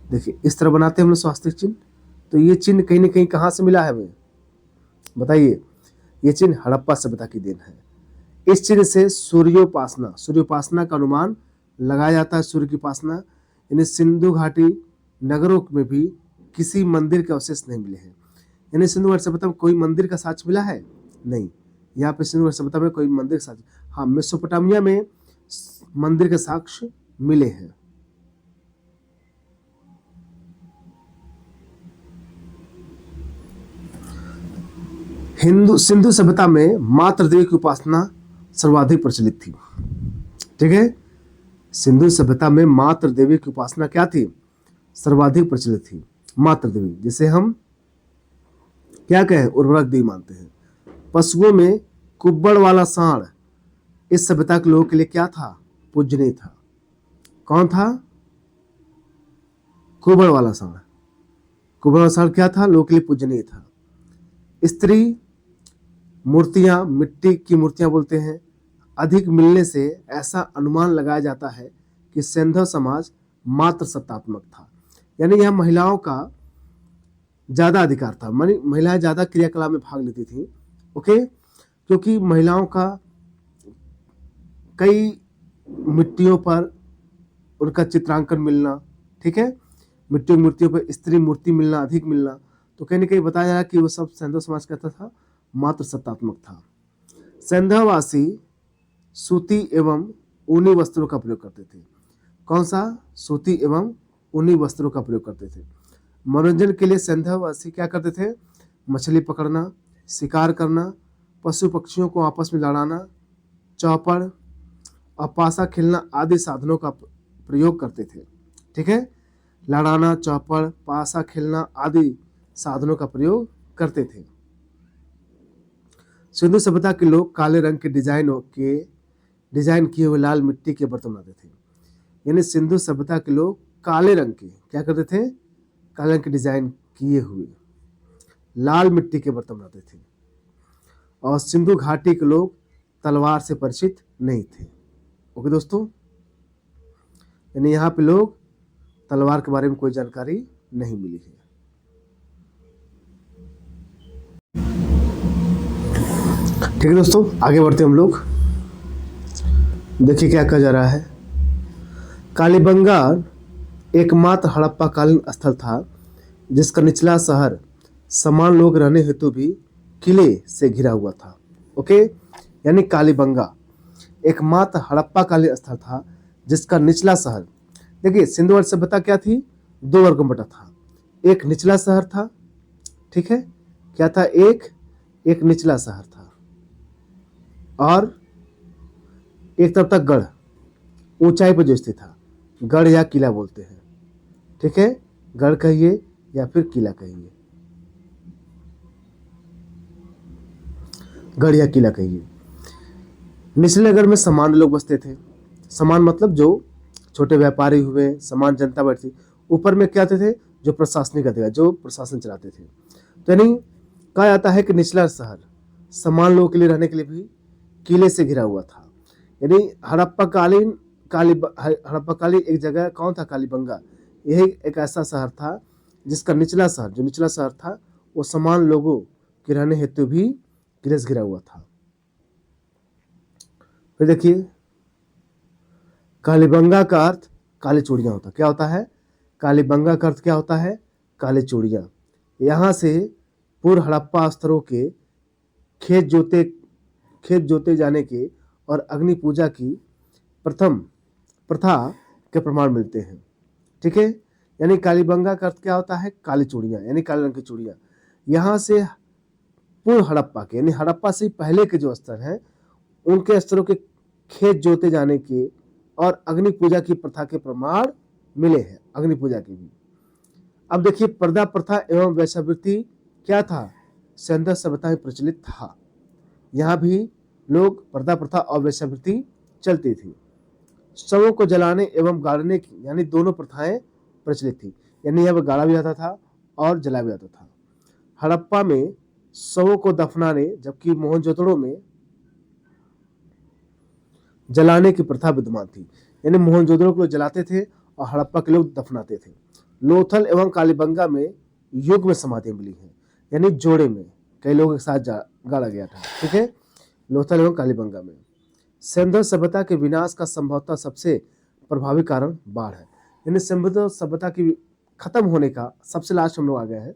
देखिए इस तरह बनाते हैं हम लोग स्वास्तिक चिन्ह, तो ये चिन्ह कहीं ना कहीं कहाँ से मिला है हमें बताइए। ये चिन्ह हड़प्पा सभ्यता की देन है। इस चिन्ह से सूर्योपासना का अनुमान लगाया जाता है। सूर्य की उपासना, यानी सिंधु घाटी नगरों में भी किसी मंदिर के अवशेष नहीं मिले हैं। यानी सिंधु घाटी सभ्यता में कोई मंदिर का साक्ष्य मिला है नहीं। यहाँ पे सिंधु घाटी सभ्यता में कोई मंदिर का साक्ष्य, हाँ मेसोपोटामिया में मंदिर के साक्ष्य मिले हैं। सिंधु सभ्यता में मातृ देवी की उपासना सर्वाधिक प्रचलित थी। ठीक है, सिंधु सभ्यता में मातृ देवी की उपासना क्या थी? सर्वाधिक प्रचलित थी मातृ देवी, जिसे हम क्या कहें? उर्वरक देवी मानते हैं। पशुओं में कुब्बड़ वाला सांड इस सभ्यता के लोगों के लिए क्या था? पूजनीय था। कौन था? कुब्बड़ वाला सांड। कुब्बड़ वाला सांड क्या था? लोगों के लिए पूजनीय था। स्त्री मूर्तियां, मिट्टी की मूर्तियां बोलते हैं, अधिक मिलने से ऐसा अनुमान लगाया जाता है कि सिंधु समाज मात्र सत्तात्मक था। यानी यह महिलाओं का ज्यादा अधिकार था, मानी महिलाएं ज्यादा क्रियाकलाप में भाग लेती थी। ओके, क्योंकि महिलाओं का कई मिट्टियों पर उनका चित्रांकन मिलना, ठीक है, मिट्टी की मूर्तियों पर स्त्री मूर्ति मिलना, अधिक मिलना, तो कहीं ना कहीं बताया जा रहा है कि वो सब सिंधु समाज कहता था मात्र सत्तात्मक था। सिंधुवासी सूती एवं ऊनी वस्त्रों का प्रयोग करते थे। कौन सा? सूती एवं ऊनी वस्त्रों का प्रयोग करते थे। मनोरंजन के लिए सिंधुवासी क्या करते थे? मछली पकड़ना, शिकार करना, पशु पक्षियों को आपस में लड़ाना, चौपड़ और पासा खेलना आदि साधनों का प्रयोग करते थे। ठीक है, लड़ाना, चौपड़, पासा खेलना आदि साधनों का प्रयोग करते थे। सिंधु सभ्यता के लोग काले रंग के डिजाइन किए हुए लाल मिट्टी के बर्तन बनाते थे। यानी सिंधु सभ्यता के लोग काले रंग के क्या करते थे? काले रंग के डिजाइन किए हुए लाल मिट्टी के बर्तन बनाते थे। और सिंधु घाटी के लोग तलवार से परिचित नहीं थे। ओके दोस्तों, यानी यहाँ पे लोग तलवार के बारे में कोई जानकारी नहीं मिली है। ठीक है दोस्तों, आगे बढ़ते हम लोग। देखिए क्या कहा जा रहा है। कालीबंगा एकमात्र हड़प्पा कालीन स्थल था जिसका निचला शहर समान लोग रहने हेतु भी किले से घिरा हुआ था। ओके, यानी कालीबंगा एकमात्र हड़प्पा कालीन स्थल था जिसका निचला शहर, देखिए सिंधु सभ्यता क्या थी, दो वर्गों में बटा था। एक निचला शहर था, ठीक है, क्या था, एक निचला शहर था, और एक तरफ तक गढ़, ऊंचाई पर जो स्थित था, गढ़ या किला बोलते हैं। ठीक है, गढ़ कहिए या फिर किला कहिए, गढ़ या किला कहिए। निचले नगर में सामान्य लोग बसते थे। समान मतलब जो छोटे व्यापारी हुए, सामान्य जनता बैठती। ऊपर में क्या थे, जो प्रशासनिक अधिकारी, जो प्रशासन चलाते थे। तो यानी कहा जाता है कि निचला शहर समान लोगों के लिए रहने के लिए भी किले से घिरा हुआ था। यानी हड़प्पा कालीन एक जगह कौन था, कालीबंगा, यही एक ऐसा शहर था जिसका निचला शहर था वो समान लोगों के रहने हेतु भी किले से घिरा हुआ था। फिर देखिए, कालीबंगा का अर्थ काली चूड़ियां होता, क्या होता है, कालीबंगा का अर्थ क्या होता है, काली चूड़ियां। यहाँ से पूर्व हड़प्पा स्तरों के खेत जोते जाने के और अग्नि पूजा की प्रथा के प्रमाण मिलते हैं। ठीक है, यानी कालीबंगा का अर्थ क्या होता है, काली चूड़ियां, यानी काले रंग की चूड़ियां। यहाँ से पूर्व हड़प्पा के, यानी हड़प्पा से पहले के जो स्तर हैं उनके स्तरों के खेत जोते जाने के और अग्नि पूजा की प्रथा के प्रमाण मिले हैं, अग्नि पूजा की भी। अब देखिए, पर्दा प्रथा एवं वैश्यावृत्ति क्या था, सिंधु सभ्यता में प्रचलित था। यहाँ भी लोग पर्दा प्रथा और वैश्यावृत्ति चलती थी। शवों को जलाने एवं गाड़ने की, यानी दोनों प्रथाएं प्रचलित थी, यानी यहाँ गाड़ा भी जाता था और जला भी जाता था। हड़प्पा में शवों को दफनाने, जबकि मोहनजोदड़ो में जलाने की प्रथा विद्यमान थी। यानी मोहनजोदड़ो को लोग जलाते थे और हड़प्पा के लोग दफनाते थे। लोथल एवं कालीबंगा में युग में समाधि मिली है, यानी जोड़े में कई लोगों के साथ गाड़ा गया था। ठीक है, लोथल एवं कालीबंगा में। सिंधु सभ्यता के विनाश का संभवतः सबसे प्रभावी कारण बाढ़ है। यानी सिंधु सभ्यता की खत्म होने का सबसे लास्ट हम लोग आ गए हैं।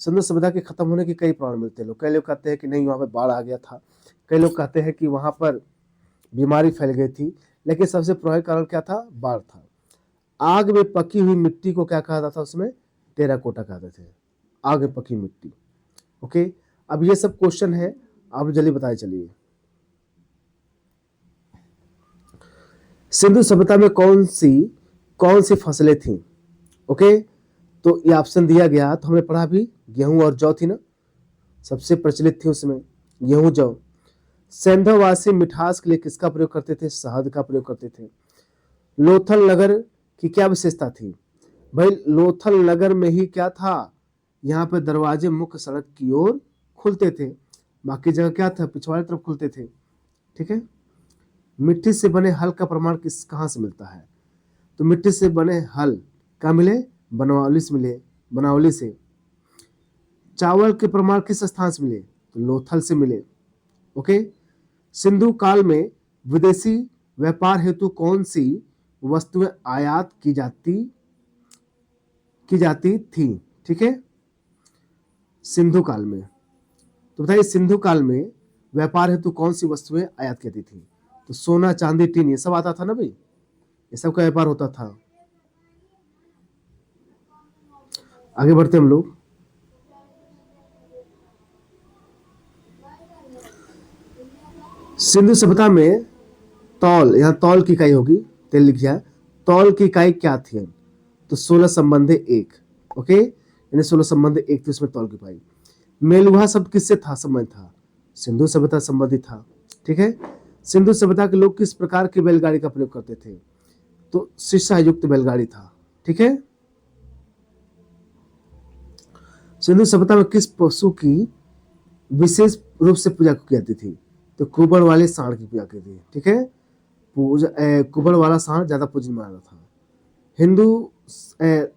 सिंधु सभ्यता के खत्म होने के कई प्रमाण मिलते हैं। कई लोग कहते हैं कि नहीं, वहाँ पर बाढ़ आ गया था, कई लोग कहते हैं कि वहाँ पर बीमारी फैल गई थी, लेकिन सबसे प्रभावी कारण क्या था, बाढ़ था। आग में पकी हुई मिट्टी को क्या कहा जाता था, उसमें टेराकोटा कहते थे, आग में पकी मिट्टी। ओके, अब ये सब क्वेश्चन है, आप जल्दी बताए चलिए। सिंधु सभ्यता में कौन सी फसलें थीं? ओके, तो ये ऑप्शन दिया गया, तो हमने पढ़ा भी, गेहूं और जौ थी ना, सबसे प्रचलित थी उसमें, गेहूं जौ। सिंधुवासी मिठास के लिए किसका प्रयोग करते थे, शहद का प्रयोग करते थे। लोथल नगर की क्या विशेषता थी, भाई लोथल नगर में ही क्या था, यहाँ पे दरवाजे मुख्य सड़क की ओर खुलते थे, बाकी जगह क्या था, पिछवाड़े तरफ खुलते थे। ठीक है, मिट्टी से बने हल का प्रमाण कहाँ से मिलता है, तो मिट्टी से बने हल क्या मिले, बनावली से। चावल के प्रमाण किस स्थान से मिले, तो लोथल से मिले। ओके, सिंधु काल में विदेशी व्यापार हेतु कौन सी वस्तुएं आयात की जाती थी। ठीक है, सिंधु काल में, तो बताइए सिंधु काल में व्यापार हेतु कौन सी वस्तुएं आयात की जाती थी, तो सोना, चांदी, टीन, ये सब आता था ना भाई, ये सब का व्यापार होता था। आगे बढ़ते हम लोग। सिंधु सभ्यता में तौल, यहाँ तौल की इकाई होगी, तेल लिखिए, तौल की इकाई क्या थी, तो 16 संबंधे 1। ओके, यानी 16 संबंधे 1 थी, उसमें तौल की इकाई। मेलुहा शब्द किससे था संबंध था, सिंधु सभ्यता संबंधित था। ठीक है, सिंधु सभ्यता के लोग किस प्रकार की बैलगाड़ी का प्रयोग करते थे, तो शीशा युक्त बैलगाड़ी था। ठीक है, सिंधु सभ्यता में किस पशु की विशेष रूप से पूजा की जाती थी, तो कुबड़ वाले सांड की पूजा की थी। ठीक है, कुबड़ वाला सांड ज्यादा पूजनीय माना जाता था। हिंदू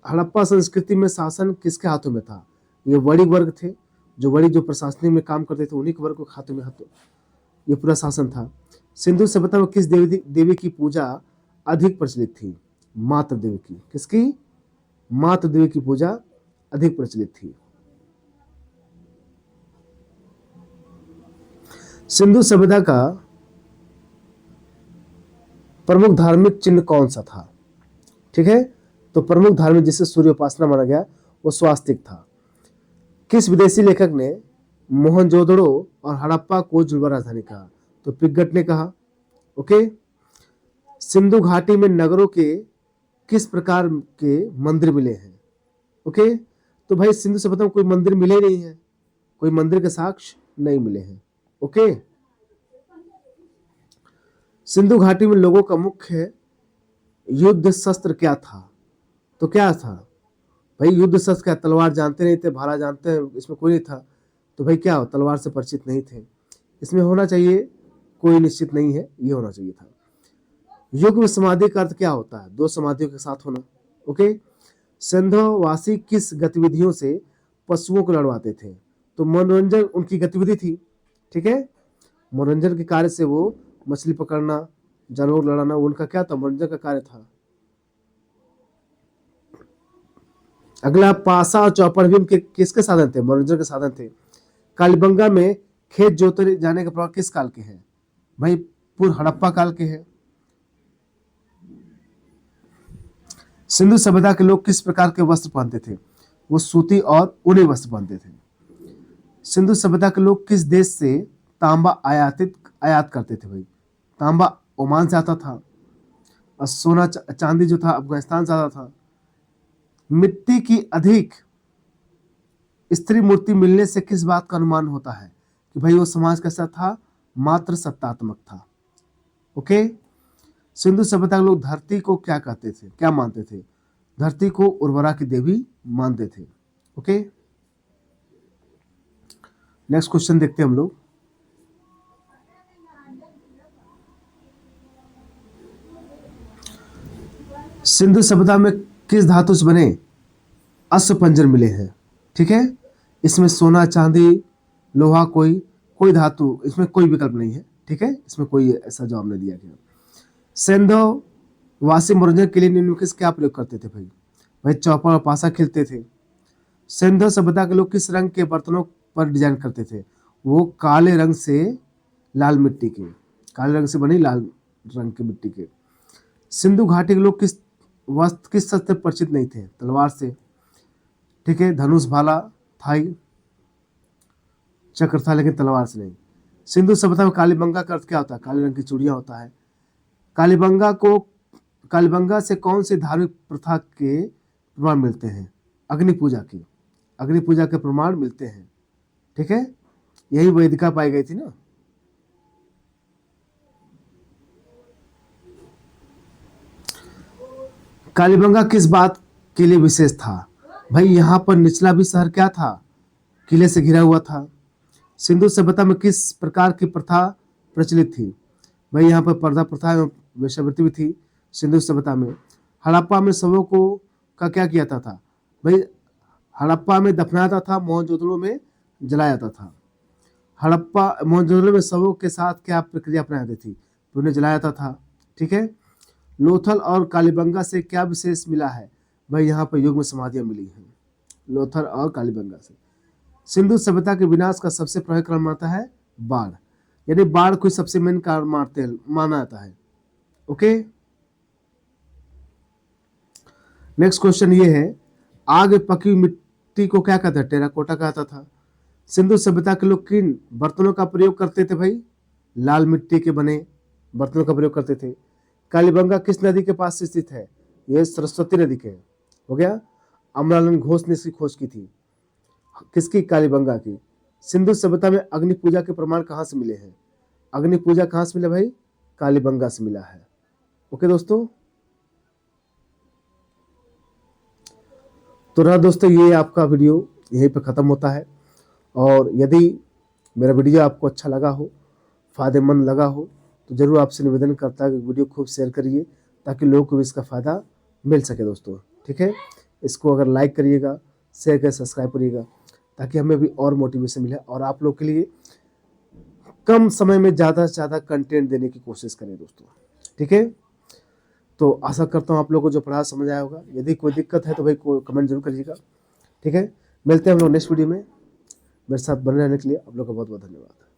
हड़प्पा संस्कृति में शासन किसके हाथों में था? ये वणिक वर्ग थे, जो वणिक जो प्रशासनिक में काम करते थे उन्हीं के वर्ग को हाथों में ये पूरा शासन था। सिंधु सभ्यता में किस देवी की पूजा अधिक प्रचलित थी? मातृ देवी की। किसकी? मातृ देवी की पूजा अधिक प्रचलित थी। सिंधु सभ्यता का प्रमुख धार्मिक चिन्ह कौन सा था? ठीक है, तो प्रमुख धार्मिक जिसे सूर्य उपासना माना गया वो स्वास्तिक था। किस विदेशी लेखक ने मोहनजोदड़ो और हड़प्पा को जुड़वा राजधानी कहा? तो पिगट ने कहा। ओके। सिंधु घाटी में नगरों के किस प्रकार के मंदिर मिले हैं? ओके, तो भाई सिंधु सभ्यता में कोई मंदिर मिले नहीं है, कोई मंदिर के साक्ष्य नहीं मिले हैं। ओके। सिंधु घाटी में लोगों का मुख्य युद्ध शस्त्र क्या था? तो क्या था भाई? युद्ध शस्त्र क्या? तलवार जानते नहीं थे, भाला जानते हैं, इसमें कोई नहीं था। तो भाई क्या तलवार से परिचित नहीं थे। इसमें होना चाहिए कोई निश्चित नहीं है, ये होना चाहिए था। युग्म समाधि का अर्थ क्या होता है? दो समाधियों के साथ होना। ओके। सिंधुवासी किस गतिविधियों से पशुओं को लड़वाते थे? तो मनोरंजन उनकी गतिविधि थी। ठीक है, मनोरंजन के कार्य से वो मछली पकड़ना, जानवर लड़ाना, उनका क्या था? मनोरंजन का कार्य था। अगला, पासा और चौपड़ भीम के किसके साधन थे? मनोरंजन के साधन थे। कालीबंगा में खेत जोते जाने के प्रभाव किस काल के हैं? भाई पूर्व हड़प्पा काल के हैं। सिंधु सभ्यता के लोग किस प्रकार के वस्त्र पहनते थे? वो सूती और ऊनी वस्त्र पहनते थे। सिंधु सभ्यता के लोग किस देश से तांबा आयात करते थे? भाई तांबा ओमान से आता था और सोना चांदी जो था अफगानिस्तान से आता था। मिट्टी की अधिक स्त्री मूर्ति मिलने से किस बात का अनुमान होता है कि भाई वो समाज कैसा था? मात्र सत्तात्मक था। ओके। सिंधु सभ्यता के लोग धरती को क्या कहते थे, क्या मानते थे? धरती को उर्वरा की देवी मानते थे। ओके। नेक्स्ट क्वेश्चन देखते हैं हम लोग। सिंधु सभ्यता में किस धातु से बने अस्थिपंजर मिले हैं? ठीक है, इसमें सोना चांदी लोहा कोई धातु, इसमें कोई विकल्प नहीं है। ठीक है, इसमें कोई ऐसा जवाब नहीं दिया गया। सिंधु वासी मनोरंजन के लिए निम्नलिखित क्या प्रयोग करते थे? भाई चौपड़ और पासा खेलते थे। सिंधु सभ्यता के लोग किस रंग के बर्तनों पर डिजाइन करते थे? वो काले रंग से लाल मिट्टी के, काले रंग से बनी लाल रंग की मिट्टी के। सिंधु घाटी के लोग किस शस्त्र परिचित नहीं थे? तलवार से। ठीक है, धनुष, भाला, थाई, चक्र था, लेकिन तलवार से नहीं। सिंधु सभ्यता में कालीबंगा का अर्थ क्या होता है? काले रंग की चूड़ियां होता है। कालीबंगा से कौन सी धार्मिक प्रथा के प्रमाण मिलते हैं? अग्नि पूजा के प्रमाण मिलते हैं। ठीक है, यही वेदिका पाई गई थी ना। कालीबंगा किस बात के लिए विशेष था? भाई यहाँ पर निचला भी शहर क्या था? किले से घिरा हुआ था। सिंधु सभ्यता में किस प्रकार की प्रथा प्रचलित थी? भाई यहाँ पर पर्दा प्रथा एवं वेश्यावृत्ति भी थी सिंधु सभ्यता में। हड़प्पा में शवों को का क्या किया जाता था? भाई हड़प्पा में दफनाया जाता था, मोहनजोदड़ो में जलाया जाता था। मोहनजोदड़ो में शवों के साथ क्या प्रक्रिया अपनाई जाती थी? तो उन्हें जलाया जाता था। ठीक है, लोथल और कालीबंगा से क्या विशेष मिला है? भाई यहाँ पर युग्म समाधियां मिली हैं लोथल और कालीबंगा से। सिंधु सभ्यता के विनाश का सबसे प्रभावी कारण मानता है बाढ़, यानी बाढ़ को सबसे मेन कारण माना जाता है। ओके। नेक्स्ट क्वेश्चन ये है, आग पकी मिट्टी को क्या कहता है? टेराकोटा कहता था। सिंधु सभ्यता के लोग किन बर्तनों का प्रयोग करते थे? भाई लाल मिट्टी के बने बर्तनों का प्रयोग करते थे। कालीबंगा किस नदी के पास स्थित है? यह सरस्वती नदी के हो गया। अमरानंद घोष ने इसकी खोज की थी। किसकी? कालीबंगा की। सिंधु सभ्यता में अग्नि पूजा के प्रमाण कहाँ से मिले हैं? अग्नि पूजा कहाँ से मिला? भाई कालीबंगा से मिला है। ओके दोस्तों, तो रहा दोस्तों ये आपका वीडियो यहीं पे ख़त्म होता है। और यदि मेरा वीडियो आपको अच्छा लगा हो, फायदेमंद लगा हो, तो ज़रूर आपसे निवेदन करता है कि वीडियो खूब शेयर करिए ताकि लोगों को भी इसका फ़ायदा मिल सके दोस्तों। ठीक है, इसको अगर लाइक करिएगा, शेयर कर सब्सक्राइब करिएगा ताकि हमें भी और मोटिवेशन मिले और आप लोग के लिए कम समय में ज़्यादा से ज़्यादा कंटेंट देने की कोशिश करें दोस्तों। ठीक है, तो आशा करता हूँ आप लोगों को जो पढ़ा समझ आया होगा। यदि कोई दिक्कत है तो भाई कोई कमेंट जरूर करिएगा। ठीक है, मिलते हैं हम लोग नेक्स्ट वीडियो में। मेरे साथ बने रहने के लिए आप लोग का बहुत बहुत धन्यवाद।